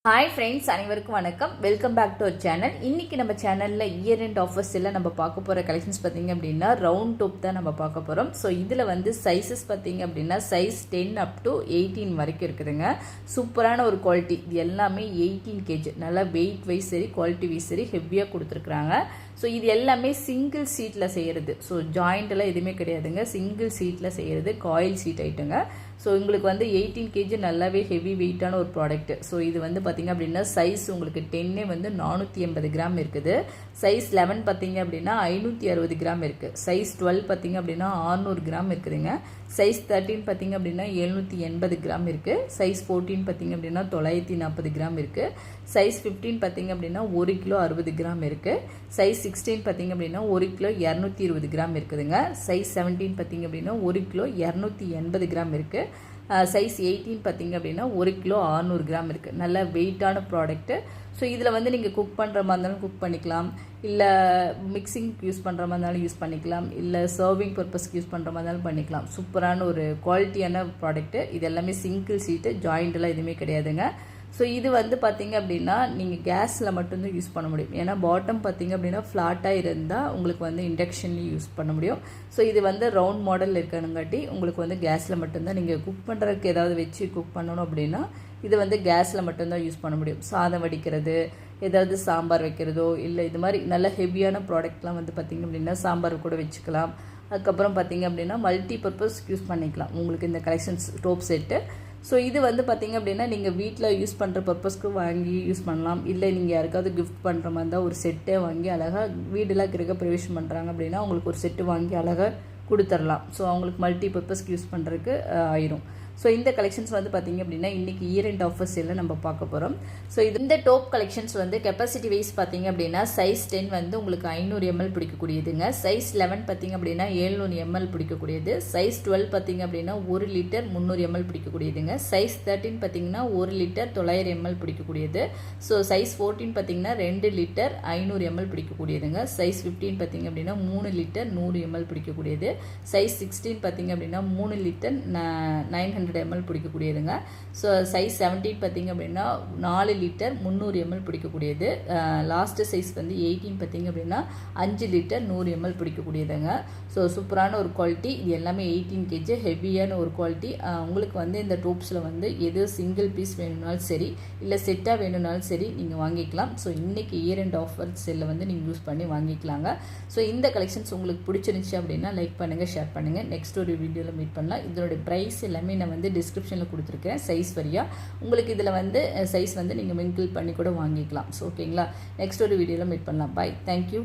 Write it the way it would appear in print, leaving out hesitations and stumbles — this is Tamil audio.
ஹாய் ஃப்ரெண்ட்ஸ், அனைவருக்கும் வணக்கம். Welcome back to our channel. இன்றைக்கி நம்ம சேனலில் இயர் எண்ட் ஆஃபர்ஸ் எல்லாம் நம்ம பார்க்க போகிற கலெக்ஷன்ஸ் பார்த்திங்க அப்படின்னா ரவுண்ட் டாப் தான் நம்ம பார்க்க போகிறோம். ஸோ இதில் வந்து சைஸஸ் பார்த்திங்க அப்படின்னா சைஸ் 10 அப் டு 18 வரைக்கும் இருக்குதுங்க. சூப்பரான ஒரு குவாலிட்டி. இது எல்லாமே 18 kg, நல்லா வெயிட் வைஸ் சரி குவாலிட்டி வைஸ் சரி ஹெவியாக கொடுத்துருக்குறாங்க. ஸோ இது எல்லாமே சிங்கிள் சீட்டில் செய்கிறது. ஸோ ஜாயிண்டெல்லாம் எதுவுமே கிடையாதுங்க. சிங்கிள் சீட்டில் செய்கிறது, காயில் சீட் ஐட்டங்க. ஸோ உங்களுக்கு வந்து 18 kg நல்லாவே ஹெவி வெயிட்டான ஒரு ப்ராடக்ட். ஸோ இது வந்து பார்த்திங்க அப்படின்னா சைஸ் உங்களுக்கு 10 வந்து 480 கிராம் இருக்குது. சைஸ் 11 பார்த்திங்க அப்படின்னா 560 கிராம் இருக்குது. சைஸ் 12 பார்த்திங்க அப்படின்னா 600 கிராம் இருக்குதுங்க. சைஸ் 13 பார்த்திங்க அப்படின்னா 780 கிராம் இருக்குது. சைஸ் 14 பார்த்திங்க அப்படின்னா 940 கிராம் இருக்குது. சைஸ் 15 பார்த்திங்க அப்படின்னா 1 கிலோ 60 கிராம் இருக்குது. சைஸ் 16 பார்த்திங்க அப்படின்னா 1 கிலோ 220 கிராம் இருக்குதுங்க. சைஸ் 17 பார்த்திங்க அப்படின்னா 1 கிலோ 280 கிராம் இருக்குது. சைஸ் 18 பார்த்திங்க அப்படின்னா 1 கிலோ 600 கிராம் இருக்குது. நல்ல வெயிட்டான ப்ராடக்ட்டு. ஸோ இதில் வந்து நீங்கள் குக் பண்ணுற மாதிரி இருந்தாலும் குக் பண்ணிக்கலாம், இல்லை மிக்சிங்க்கு யூஸ் பண்ணுற மாதிரி இருந்தாலும் யூஸ் பண்ணிக்கலாம், இல்லை சர்விங் பர்பஸ்க்கு யூஸ் பண்ணுற மாதிரி இருந்தாலும் பண்ணிக்கலாம். சூப்பரான ஒரு குவாலிட்டியான ப்ராடக்ட்டு. இது எல்லாமே சிங்கிள் சீட்டு, ஜாயிண்டெல்லாம் எதுவுமே கிடையாதுங்க. ஸோ இது வந்து பார்த்திங்க அப்படின்னா நீங்கள் கேஸில் மட்டும்தான் யூஸ் பண்ண முடியும். ஏன்னா பாட்டம் பார்த்திங்க அப்படின்னா ஃப்ளாட்டாக இருந்தால் உங்களுக்கு வந்து இண்டக்ஷன்லேயும் யூஸ் பண்ண முடியும். ஸோ இது வந்து ரவுண்ட் மாடல் இருக்கணுங்காட்டி உங்களுக்கு வந்து கேஸில் மட்டும்தான் நீங்கள் குக் பண்ணுறதுக்கு ஏதாவது வச்சு குக் பண்ணணும் அப்படின்னா இது வந்து கேஸில் மட்டும்தான் யூஸ் பண்ண முடியும். சாதம் வடிக்கிறது, ஏதாவது சாம்பார் வைக்கிறதோ, இல்லை இது மாதிரி நல்ல ஹெவியான ப்ராடக்ட்லாம் வந்து பார்த்திங்க அப்படின்னா சாம்பார் கூட வச்சுக்கலாம். அதுக்கப்புறம் பார்த்திங்க அப்படின்னா மல்டி பர்பஸ் யூஸ் பண்ணிக்கலாம் உங்களுக்கு இந்த கலெக்ஷன்ஸ் டோப் செட்டு. ஸோ இது வந்து பார்த்திங்க அப்படின்னா நீங்கள் வீட்டில் யூஸ் பண்ணுற பர்பஸ்க்கு வாங்கி யூஸ் பண்ணலாம். இல்லை நீங்கள் யாருக்காவது கிஃப்ட் பண்ணுற மாதிரி இருந்தால் ஒரு செட்டே வாங்கி அழகாக வீடெல்லாம் கிரக பிரவேசம் பண்ணுறாங்க அப்படின்னா அவங்களுக்கு ஒரு செட்டு வாங்கி அழகாக கொடுத்துடலாம். ஸோ அவங்களுக்கு மல்டி பர்பஸ்க்கு யூஸ் பண்ணுறதுக்கு ஆயிரும். ஸோ இந்த கலெக்ஷன்ஸ் வந்து பார்த்திங்க அப்படின்னா இன்றைக்கி இயர் எண்ட் ஆஃபர்ஸ் எல்லாம் நம்ம பார்க்க போகிறோம். ஸோ இந்த டாப் கலெக்ஷன்ஸ் வந்து கெப்பாசிட்டி வைஸ் பார்த்திங்க அப்படின்னா சைஸ் 10 வந்து உங்களுக்கு 500 ml பிடிக்கக்கூடியதுங்க. சைஸ் 11 பார்த்திங்க அப்படின்னா 700 ml பிடிக்கக்கூடியது. சைஸ் 12 பார்த்திங்க அப்படின்னா 1 லிட்டர் 300 ml பிடிக்கக்கூடியதுங்க. சைஸ் 13 பார்த்திங்கன்னா 1 லிட்டர் 900 ml பிடிக்கக்கூடியது. ஸோ சைஸ் 14 பார்த்திங்கன்னா 2 லிட்டர் 500 ml பிடிக்கக்கூடியதுங்க. சைஸ் 15 பார்த்திங்க அப்படின்னா 3 லிட்டர் 100 ml பிடிக்கக்கூடியது. சைஸ் 16 பார்த்திங்க அப்படின்னா 3 லிட்டர் 900 ml பிடிக்கக்கூடியதுங்க. ஸோ சைஸ் 17 பார்த்திங்க அப்படின்னா 4 லிட்டர் 300 ml பிடிக்கக்கூடியது. லாஸ்ட்டு சைஸ் வந்து 18 பார்த்திங்க அப்படின்னா 5 லிட்டர் 100 ml பிடிக்கக்கூடியதுங்க. ஸோ சூப்பரான ஒரு குவாலிட்டி. இது எல்லாமே 18 kg ஹெவியான ஒரு குவாலிட்டி. உங்களுக்கு வந்து இந்த டோப்ஸில் வந்து எது சிங்கிள் பீஸ் வேணும்னாலும் சரி, இல்லை செட்டாக வேணும்னாலும் சரி நீங்கள் வாங்கிக்கலாம். ஸோ இன்றைக்கி இயர் எண்ட் ஆஃபர் செல்லை வந்து நீங்கள் யூஸ் பண்ணி வாங்கிக்கலாங்க. ஸோ இந்த கலெக்ஷன்ஸ் உங்களுக்கு பிடிச்சிருந்துச்சு அப்படின்னா லைக் பண்ணுங்கள், ஷேர் பண்ணுங்கள். நெக்ஸ்ட் ஒரு வீடியோவில் மீட் பண்ணலாம். இதோட ப்ரைஸ் எல்லாமே நான் வந்து டிஸ்கிரிப்ஷனில் கொடுத்துருக்கேன் சைஸ் வரியாக. உங்களுக்கு இதில் வந்து சைஸ் வந்து நீங்கள் மிங்கிள் பண்ணி கூட வாங்கிக்கலாம். ஸோ ஓகேங்களா, நெக்ஸ்ட் ஒரு வீடியோவில் மீட் பண்ணலாம். Bye, thank you.